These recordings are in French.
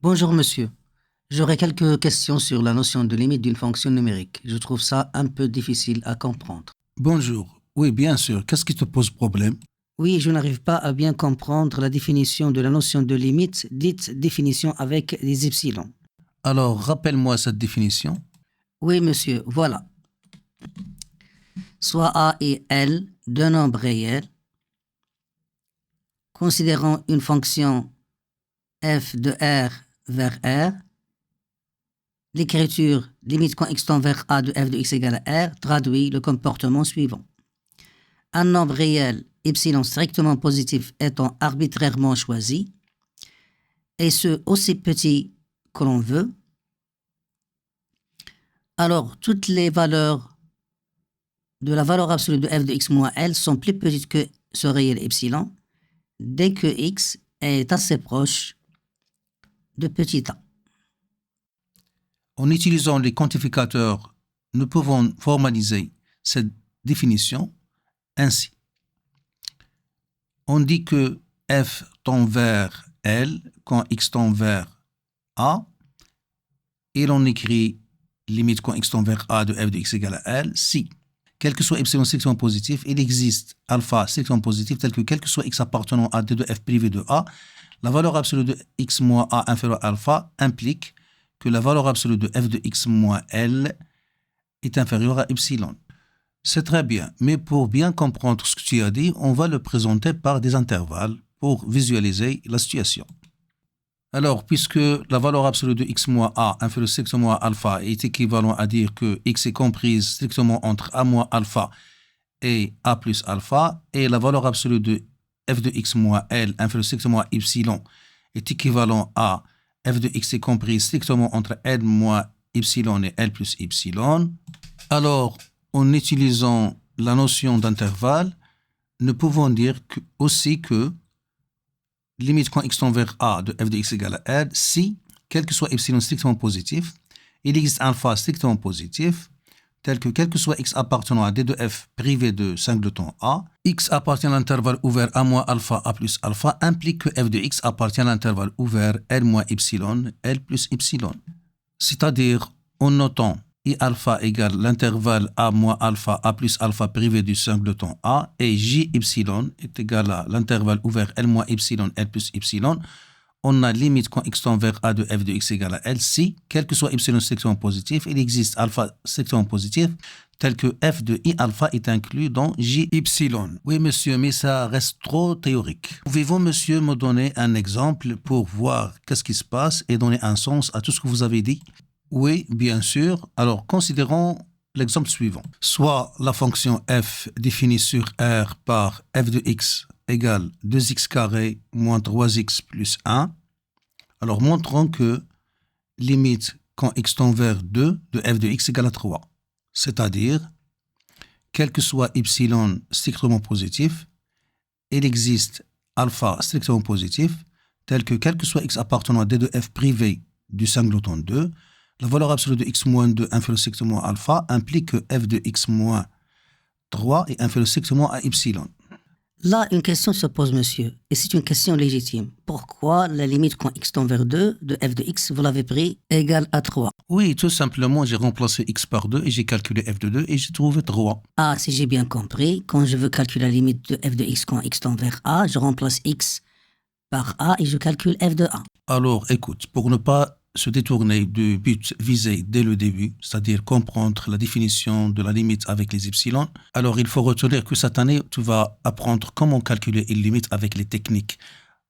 Bonjour monsieur, j'aurais quelques questions sur la notion de limite d'une fonction numérique. Je trouve ça un peu difficile à comprendre. Bonjour. Oui, bien sûr. Qu'est-ce qui te pose problème? Oui, je n'arrive pas à bien comprendre la définition de la notion de limite, dite définition avec des epsilons. Alors, rappelle-moi cette définition. Oui monsieur, voilà. Soit A et L, deux nombres réels, considérant une fonction f de R vers R, l'écriture limite quand x tend vers A de f de x égale à R traduit le comportement suivant. Un nombre réel epsilon strictement positif étant arbitrairement choisi, et ce aussi petit que l'on veut, alors toutes les valeurs de la valeur absolue de f de x moins L sont plus petites que ce réel epsilon dès que x est assez proche de petit a. En utilisant les quantificateurs, nous pouvons formaliser cette définition ainsi. On dit que f tend vers L quand x tend vers A, et l'on écrit limite quand x tend vers A de f de x égale à L si, quel que soit epsilon strictement positif, il existe alpha strictement positif tel que quel que soit x appartenant à d de f privé de A, la valeur absolue de x moins A inférieure à alpha implique que la valeur absolue de f de x moins L est inférieure à epsilon. C'est très bien, mais pour bien comprendre ce que tu as dit, on va le présenter par des intervalles pour visualiser la situation. Alors, puisque la valeur absolue de x moins a inférieure strictement à alpha est équivalent à dire que x est comprise strictement entre a moins alpha et a plus alpha, et la valeur absolue de f de x moins L inférieure strictement à epsilon est équivalent à f de x est comprise strictement entre L moins epsilon et L plus epsilon, alors, en utilisant la notion d'intervalle, nous pouvons dire aussi que limite quand x tend vers A de f de x égale à L, si, quel que soit epsilon strictement positif, il existe alpha strictement positif, tel que quel que soit x appartenant à d de f privé de singleton A, x appartient à l'intervalle ouvert A moins alpha A plus alpha, implique que f de x appartient à l'intervalle ouvert L moins epsilon, L plus epsilon. C'est-à-dire, en notant I alpha égale l'intervalle A moins alpha A plus alpha privé du singleton A, et J epsilon est égal à l'intervalle ouvert L moins epsilon, L plus epsilon, on a limite quand x tend vers A de f de x égale à L si, quel que soit epsilon strictement positif, il existe alpha strictement positif, tel que f de I alpha est inclus dans J epsilon. Oui, monsieur, mais ça reste trop théorique. Pouvez-vous, monsieur, me donner un exemple pour voir qu'est-ce qui se passe et donner un sens à tout ce que vous avez dit? Oui, bien sûr. Alors, considérons l'exemple suivant. Soit la fonction f définie sur R par f de x égale 2x carré moins 3x plus 1. Alors, montrons que limite quand x tend vers 2 de f de x égale à 3. C'est-à-dire, quel que soit epsilon strictement positif, il existe alpha strictement positif, tel que quel que soit x appartenant à d de f privé du singleton 2, la valeur absolue de x moins 2 inférieure strictement à alpha implique que f de x moins 3 est inférieur strictement à epsilon. Là, une question se pose, monsieur, et c'est une question légitime. Pourquoi la limite quand x tend vers 2 de f de x, vous l'avez pris, égale à 3? Oui, tout simplement, j'ai remplacé x par 2 et j'ai calculé f de 2 et j'ai trouvé 3. Ah, si j'ai bien compris, quand je veux calculer la limite de f de x quand x tend vers a, je remplace x par a et je calcule f de a. Alors, écoute, pour ne pas se détourner du but visé dès le début, c'est-à-dire comprendre la définition de la limite avec les epsilons, alors il faut retenir que cette année, tu vas apprendre comment calculer une limite avec les techniques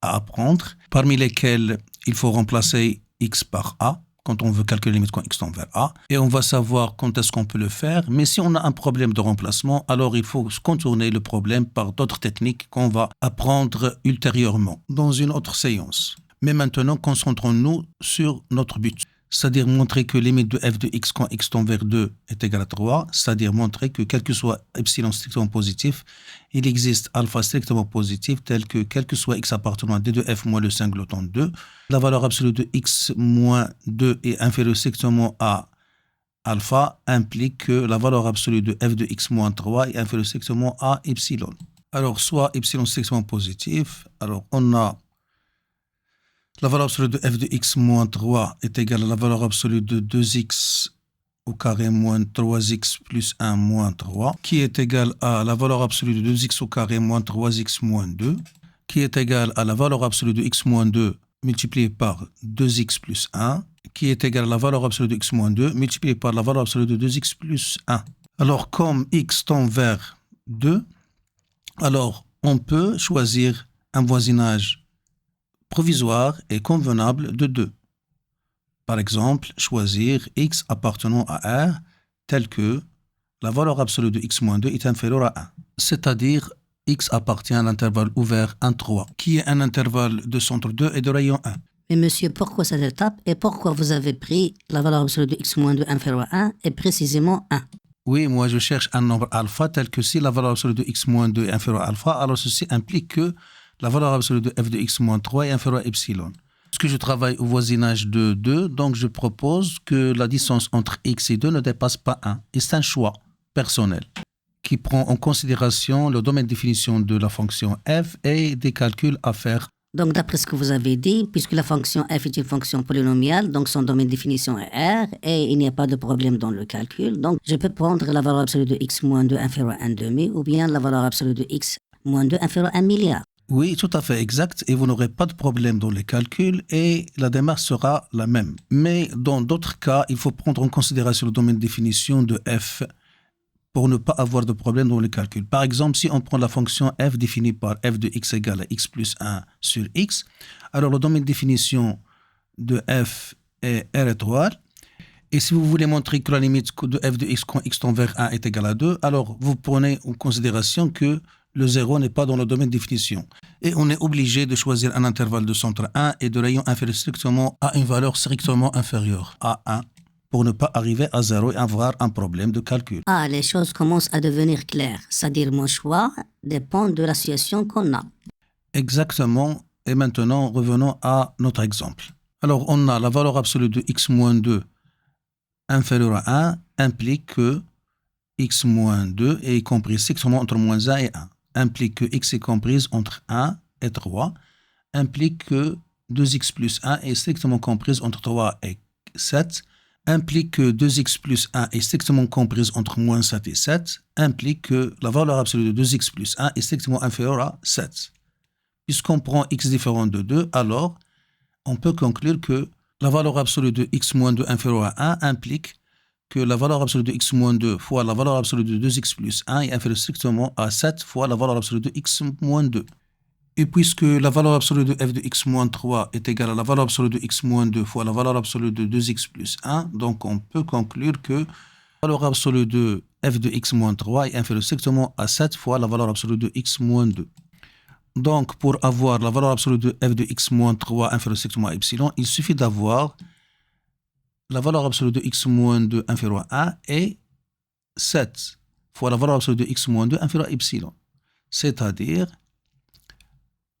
à apprendre, parmi lesquelles il faut remplacer x par a, quand on veut calculer la limite quand x tend vers a, et on va savoir quand est-ce qu'on peut le faire, mais si on a un problème de remplacement, alors il faut contourner le problème par d'autres techniques qu'on va apprendre ultérieurement dans une autre séance. Mais maintenant, concentrons-nous sur notre but, c'est-à-dire montrer que limite de f de x quand x tend vers 2 est égal à 3, c'est-à-dire montrer que quel que soit epsilon strictement positif, il existe alpha strictement positif tel que quel que soit x appartenant à d de f moins le singleton 2, la valeur absolue de x moins 2 est inférieure strictement à alpha implique que la valeur absolue de f de x moins 3 est inférieure strictement à epsilon. Alors, soit epsilon strictement positif, alors on a La valeur absolue de f de x moins 3 est égale à la valeur absolue de 2x au carré moins 3x plus 1 moins 3, qui est égale à la valeur absolue de 2x au carré moins 3x moins 2, qui est égale à la valeur absolue de x moins 2 multiplié par 2x plus 1, qui est égale à la valeur absolue de x moins 2 multiplié par la valeur absolue de 2x plus 1. Alors, comme x tend vers 2, alors on peut choisir un voisinage provisoire et convenable de 2. Par exemple, choisir x appartenant à R tel que la valeur absolue de x moins 2 est inférieure à 1. C'est-à-dire, x appartient à l'intervalle ouvert 1, 3, qui est un intervalle de centre 2 et de rayon 1. Mais monsieur, pourquoi cette étape et pourquoi vous avez pris la valeur absolue de x moins 2 inférieure à 1 et précisément 1? Oui, moi je cherche un nombre alpha tel que si la valeur absolue de x moins 2 est inférieure à alpha, alors ceci implique que la valeur absolue de f de x moins 3 est inférieure à epsilon. Puisque je travaille au voisinage de 2, donc je propose que la distance entre x et 2 ne dépasse pas 1. Et c'est un choix personnel qui prend en considération le domaine de définition de la fonction f et des calculs à faire. Donc, d'après ce que vous avez dit, puisque la fonction f est une fonction polynomiale, donc son domaine de définition est R, et il n'y a pas de problème dans le calcul, donc je peux prendre la valeur absolue de x moins 2 inférieure à 1 demi, ou bien la valeur absolue de x moins 2 inférieure à 1 milliard. Oui, tout à fait exact, et vous n'aurez pas de problème dans les calculs, et la démarche sera la même. Mais dans d'autres cas, il faut prendre en considération le domaine de définition de f pour ne pas avoir de problème dans les calculs. Par exemple, si on prend la fonction f définie par f de x égale à x plus 1 sur x, alors le domaine de définition de f est R étoile. Et si vous voulez montrer que la limite de f de x quand x tend vers 1 est égale à 2, alors vous prenez en considération que le 0 n'est pas dans le domaine de définition. Et on est obligé de choisir un intervalle de centre 1 et de rayon inférieur strictement à une valeur strictement inférieure à 1. Pour ne pas arriver à 0 et avoir un problème de calcul. Ah, les choses commencent à devenir claires. C'est-à-dire, mon choix dépend de la situation qu'on a. Exactement. Et maintenant, revenons à notre exemple. Alors, on a la valeur absolue de x moins 2 inférieure à 1 implique que x moins 2 est compris strictement entre moins 1 et 1. Implique que x est comprise entre 1 et 3. Implique que 2x plus 1 est strictement comprise entre 3 et 7. Implique que 2x plus 1 est strictement comprise entre moins 7 et 7, implique que la valeur absolue de 2x plus 1 est strictement inférieure à 7. Puisqu'on prend x différent de 2, alors on peut conclure que la valeur absolue de x moins 2 inférieure à 1 implique que la valeur absolue de x moins 2 fois la valeur absolue de 2x plus 1 est inférieure strictement à 7 fois la valeur absolue de x moins 2. Et puisque la valeur absolue de f de x moins 3 est égale à la valeur absolue de x moins 2 fois la valeur absolue de 2x plus 1, donc on peut conclure que la valeur absolue de f de x moins 3 est inférieure strictement à 7 fois la valeur absolue de x moins 2. Donc, pour avoir la valeur absolue de f de x moins 3 inférieure strictement à epsilon, il suffit d'avoir la valeur absolue de x moins 2 inférieure à 1 et 7 fois la valeur absolue de x moins 2 inférieure à epsilon. C'est-à-dire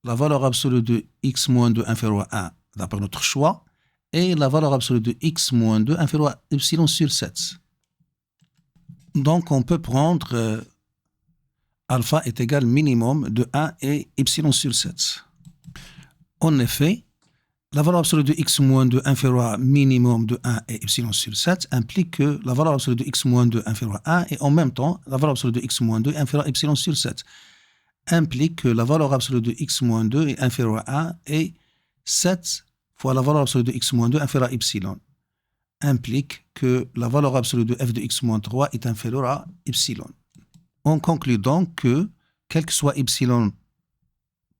la valeur absolue de x moins 2 inférieure à 1 d'après notre choix et la valeur absolue de x moins 2 inférieure à epsilon sur 7. Donc on peut prendre alpha est égal minimum de 1 et epsilon sur 7. En effet, la valeur absolue de x moins 2 inférieure à minimum de 1 et epsilon sur 7 implique que la valeur absolue de x moins 2 inférieure à 1 et en même temps la valeur absolue de x moins 2 inférieure à epsilon sur 7. Implique que la valeur absolue de x moins 2 est inférieure à 1 et 7 fois la valeur absolue de x moins 2 inférieure à epsilon. Implique que la valeur absolue de f de x moins 3 est inférieure à epsilon. On conclut donc que, quel que soit epsilon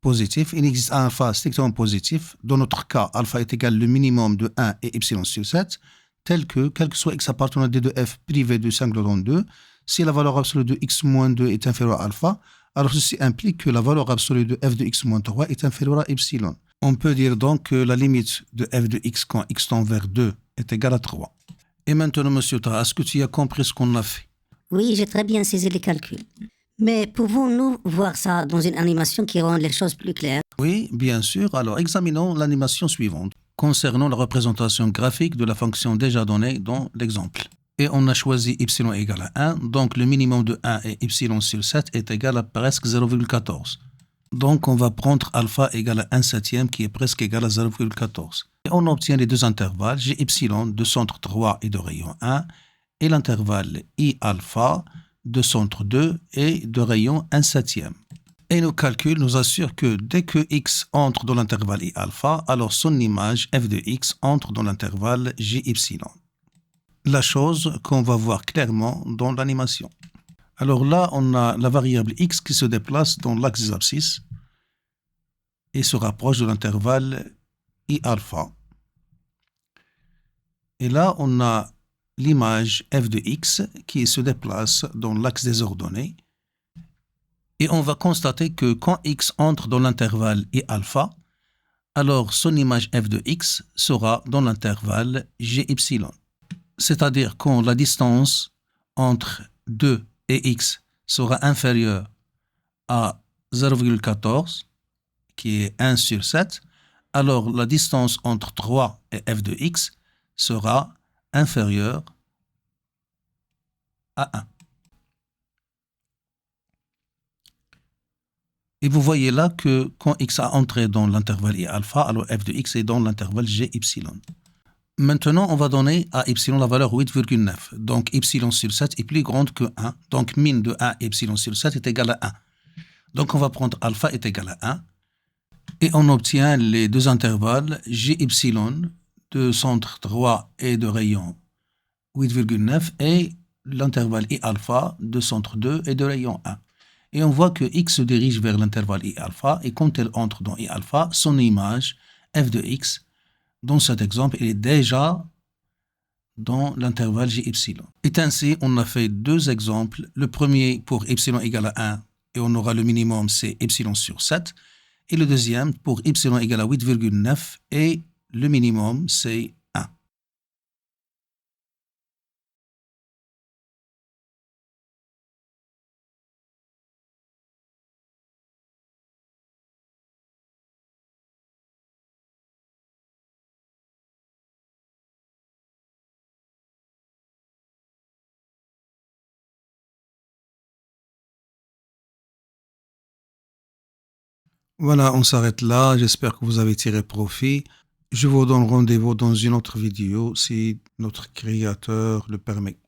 positif, il existe un alpha strictement positif. Dans notre cas, alpha est égal le minimum de 1 et epsilon sur 7, tel que, quel que soit x appartenant à d de f privé de singleton 2, si la valeur absolue de x moins 2 est inférieure à alpha, alors ceci implique que la valeur absolue de f de x moins 3 est inférieure à epsilon. On peut dire donc que la limite de f de x quand x tend vers 2 est égale à 3. Et maintenant, monsieur Taha, est-ce que tu as compris ce qu'on a fait? Oui, j'ai très bien saisi les calculs. Mais pouvons-nous voir ça dans une animation qui rend les choses plus claires? Oui, bien sûr. Alors, examinons l'animation suivante concernant la représentation graphique de la fonction déjà donnée dans l'exemple. Et on a choisi epsilon égale à 1, donc le minimum de 1 et epsilon sur 7 est égal à presque 0,14. Donc, on va prendre alpha égale à 1 septième qui est presque égal à 0,14. Et on obtient les deux intervalles, G epsilon de centre 3 et de rayon 1, et l'intervalle I alpha de centre 2 et de rayon 1 septième. Et nos calculs nous assurent que dès que x entre dans l'intervalle I alpha, alors son image f de x entre dans l'intervalle G epsilon. La chose qu'on va voir clairement dans l'animation. Alors là, on a la variable x qui se déplace dans l'axe des abscisses et se rapproche de l'intervalle I alpha. Et là, on a l'image f de x qui se déplace dans l'axe des ordonnées. Et on va constater que quand x entre dans l'intervalle I alpha, alors son image f de x sera dans l'intervalle G epsilon. C'est-à-dire quand la distance entre 2 et x sera inférieure à 0,14, qui est 1 sur 7, alors la distance entre 3 et f de x sera inférieure à 1. Et vous voyez là que quand x a entré dans l'intervalle I alpha, alors f de x est dans l'intervalle G epsilon. Maintenant, on va donner à epsilon la valeur 8,9. Donc, epsilon sur 7 est plus grande que 1. Donc, min de 1 epsilon sur 7 est égal à 1. Donc, on va prendre alpha est égal à 1. Et on obtient les deux intervalles G epsilon de centre 3 et de rayon 8,9 et l'intervalle I alpha de centre 2 et de rayon 1. Et on voit que x se dirige vers l'intervalle I alpha et quand elle entre dans I alpha, son image f de x, dans cet exemple, elle est déjà dans l'intervalle G epsilon. Et ainsi, on a fait deux exemples. Le premier pour epsilon égale à 1 et on aura le minimum, c'est epsilon sur 7. Et le deuxième pour epsilon égale à 8,9 et le minimum, c'est 1. Voilà, on s'arrête là. J'espère que vous avez tiré profit. Je vous donne rendez-vous dans une autre vidéo si notre créateur le permet.